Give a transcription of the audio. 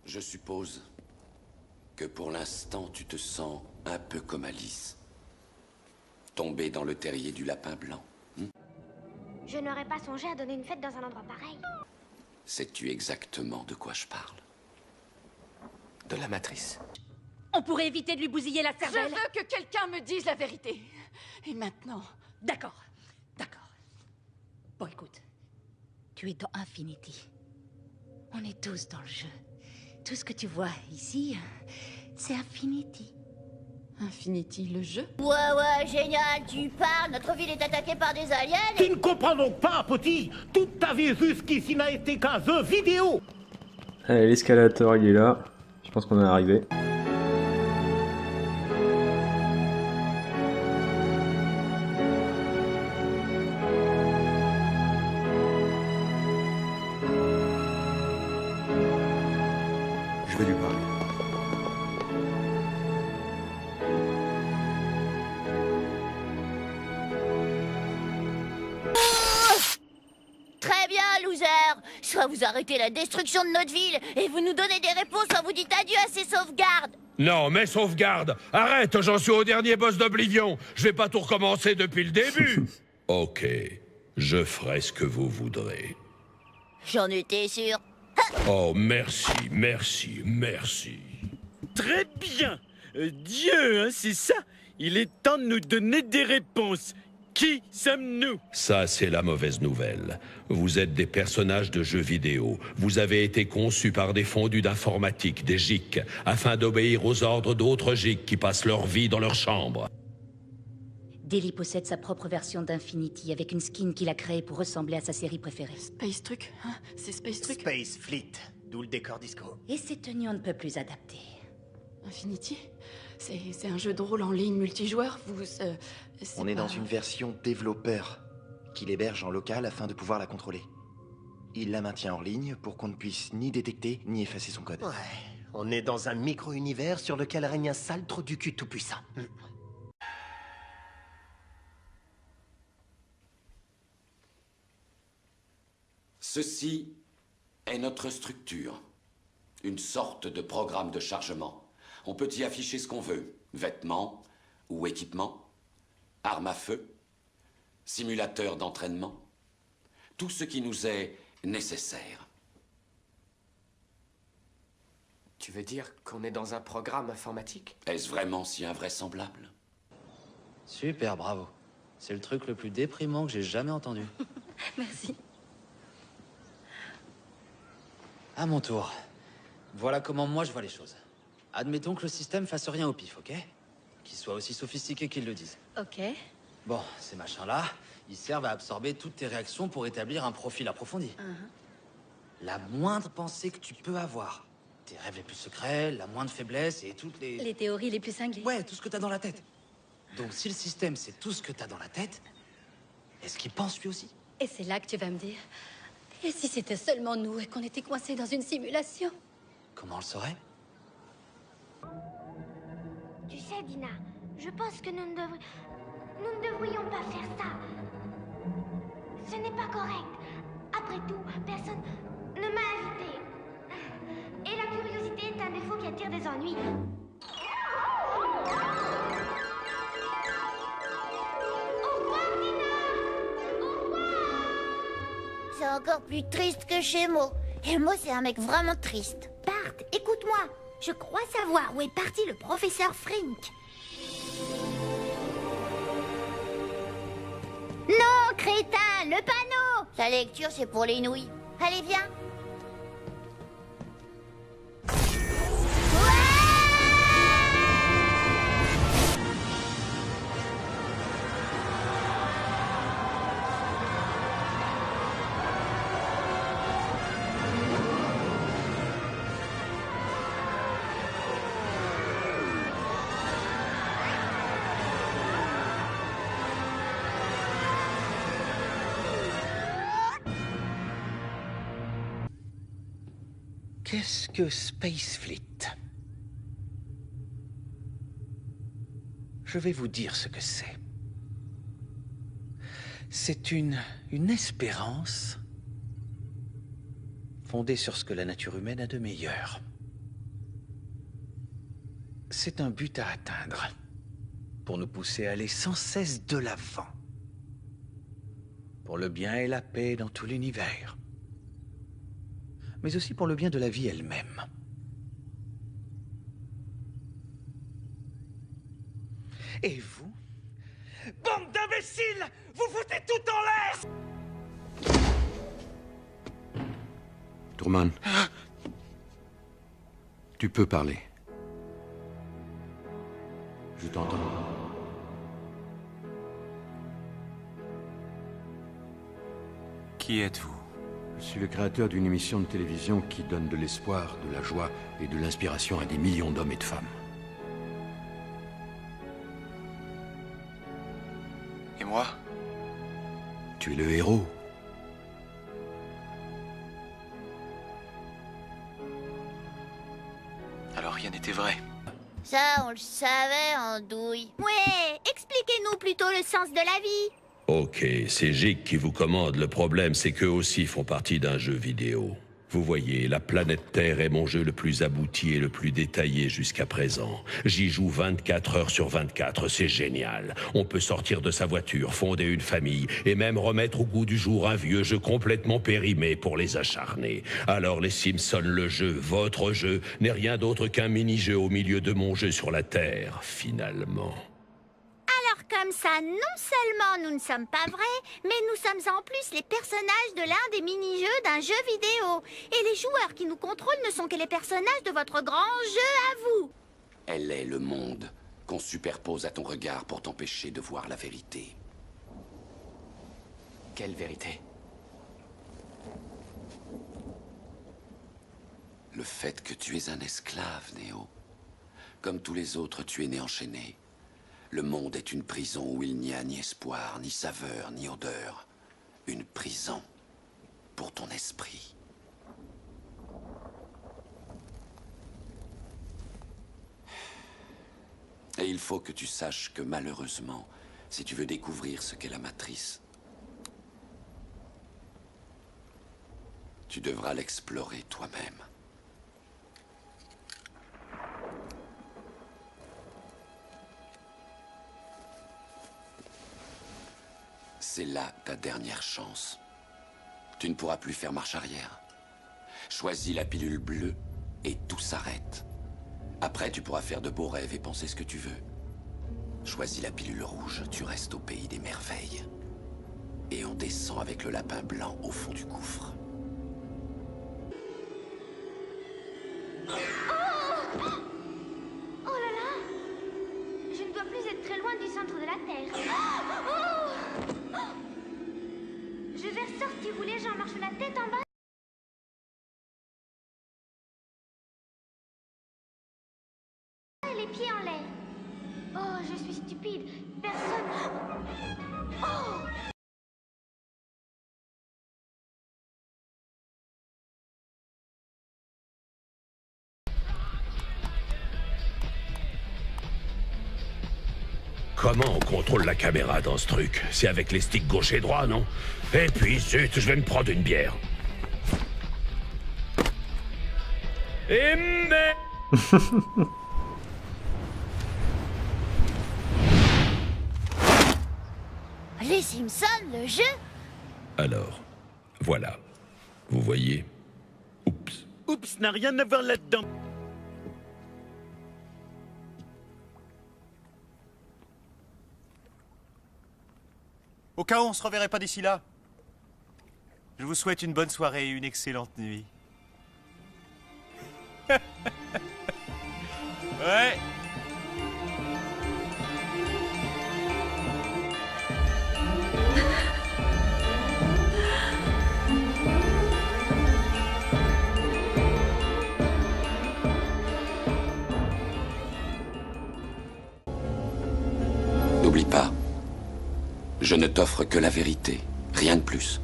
Je suppose que pour l'instant, tu te sens un peu comme Alice. Tombée dans le terrier du lapin blanc. Je n'aurais pas songé à donner une fête dans un endroit pareil. Sais-tu exactement de quoi je parle? De la matrice. On pourrait éviter de lui bousiller la Je cervelle. veux que quelqu'un me dise la vérité. Et maintenant. D'accord, d'accord. Bon, écoute. Tu es dans Infinity. On est tous dans le jeu. Tout ce que tu vois ici, c'est Infinity. Infinity, le jeu? Ouais, génial, tu parles, notre ville est attaquée par des aliens Tu ne comprends donc pas, petit. Toute ta vie jusqu'ici n'a été qu'un jeu vidéo. Allez, l'escalator il est là. Je pense qu'on est arrivé. Je vais lui parler. Très bien, loser. Soit vous arrêtez la destruction de notre ville et vous nous donnez des réponses, soit vous dites adieu à ces sauvegardes. Non, mais sauvegarde! Arrête, j'en suis au dernier boss d'Oblivion. Je vais pas tout recommencer depuis le début. Ok, je ferai ce que vous voudrez. J'en étais sûr. Oh, merci, merci, merci. Très bien. Dieu, hein, c'est ça. Il est temps de nous donner des réponses. Qui sommes-nous? Ça, c'est la mauvaise nouvelle. Vous êtes des personnages de jeux vidéo. Vous avez été conçus par des fondus d'informatique, des geeks, afin d'obéir aux ordres d'autres geeks qui passent leur vie dans leur chambre. Daily possède sa propre version d'Infinity avec une skin qu'il a créée pour ressembler à sa série préférée. Space Truc, hein? C'est Space Truc? Space Fleet, d'où le décor disco. Et ses tenues on ne peut plus adapter. Infinity? C'est un jeu de rôle en ligne multijoueur? On est dans une version développeur qu'il héberge en local afin de pouvoir la contrôler. Il la maintient en ligne pour qu'on ne puisse ni détecter ni effacer son code. Ouais, on est dans un micro-univers sur lequel règne un sale trou du cul tout-puissant. Ceci est notre structure. Une sorte de programme de chargement. On peut y afficher ce qu'on veut. Vêtements ou équipements, armes à feu, simulateur d'entraînement. Tout ce qui nous est nécessaire. Tu veux dire qu'on est dans un programme informatique? Est-ce vraiment si invraisemblable? Super, bravo. C'est le truc le plus déprimant que j'ai jamais entendu. Merci. À mon tour. Voilà comment moi je vois les choses. Admettons que le système fasse rien au pif, ok? Qu'il soit aussi sophistiqué qu'ils le disent. Ok. Bon, ces machins-là, ils servent à absorber toutes tes réactions pour établir un profil approfondi. La moindre pensée que tu peux avoir, tes rêves les plus secrets, la moindre faiblesse et toutes les... Les théories les plus cinglées. Ouais, tout ce que t'as dans la tête. Donc si le système c'est tout ce que t'as dans la tête, est-ce qu'il pense lui aussi? Et c'est là que tu vas me dire... Et si c'était seulement nous et qu'on était coincés dans une simulation? Comment on le saurait? Tu sais, Dina, je pense que nous ne devrions pas faire ça. Ce n'est pas correct. Après tout, personne ne m'a invité. Et la curiosité est un défaut qui attire des ennuis. Au revoir, Dina! Au revoir! C'est encore plus triste que chez Mo. Et Mo, c'est un mec vraiment triste. Bart, écoute-moi. Je crois savoir où est parti le professeur Frink. Non, crétin, le panneau! La lecture, c'est pour les nouilles. Allez, viens. Qu'est-ce que Space Fleet? Je vais vous dire ce que c'est. C'est une espérance fondée sur ce que la nature humaine a de meilleur. C'est un but à atteindre, pour nous pousser à aller sans cesse de l'avant. Pour le bien et la paix dans tout l'univers. Mais aussi pour le bien de la vie elle-même. Et vous? Bande d'imbéciles! Vous foutez tout en l'air! Truman. Tu peux parler. Je t'entends. Qui êtes-vous? Je suis le créateur d'une émission de télévision qui donne de l'espoir, de la joie et de l'inspiration à des millions d'hommes et de femmes. Et moi? Tu es le héros. Alors rien n'était vrai. Ça, on le savait, Andouille. Ouais, expliquez-nous plutôt le sens de la vie. Ok, c'est Gic qui vous commande. Le problème, c'est qu'eux aussi font partie d'un jeu vidéo. Vous voyez, la planète Terre est mon jeu le plus abouti et le plus détaillé jusqu'à présent. J'y joue 24 heures sur 24, c'est génial. On peut sortir de sa voiture, fonder une famille, et même remettre au goût du jour un vieux jeu complètement périmé pour les acharnés. Alors les Simpsons, le jeu, votre jeu, n'est rien d'autre qu'un mini-jeu au milieu de mon jeu sur la Terre, finalement. Alors comme ça, non seulement nous ne sommes pas vrais, mais nous sommes en plus les personnages de l'un des mini-jeux d'un jeu vidéo. Et les joueurs qui nous contrôlent ne sont que les personnages de votre grand jeu à vous. Elle est le monde qu'on superpose à ton regard pour t'empêcher de voir la vérité. Quelle vérité? Le fait que tu es un esclave, Néo. Comme tous les autres, tu es né enchaîné. Le monde est une prison où il n'y a ni espoir, ni saveur, ni odeur. Une prison pour ton esprit. Et il faut que tu saches que malheureusement, si tu veux découvrir ce qu'est la matrice, tu devras l'explorer toi-même. C'est là ta dernière chance. Tu ne pourras plus faire marche arrière. Choisis la pilule bleue et tout s'arrête. Après, tu pourras faire de beaux rêves et penser ce que tu veux. Choisis la pilule rouge, tu restes au pays des merveilles. Et on descend avec le lapin blanc au fond du gouffre. Oh là là! Je ne dois plus être très loin du centre de la Terre. Je vais ressortir rouler, j'en marche la tête en bas. Et les pieds en l'air. Oh, je suis stupide. Personne... Oh! Comment on contrôle la caméra dans ce truc? C'est avec les sticks gauche et droit, non? Et puis, zut, je vais me prendre une bière. Et mais... Les Simpsons, le jeu? Alors, voilà. Vous voyez? Oups. Oups, n'a rien à voir là-dedans. Au cas où on se reverrait pas d'ici là, je vous souhaite une bonne soirée et une excellente nuit. Ouais. N'oublie pas, je ne t'offre que la vérité, rien de plus.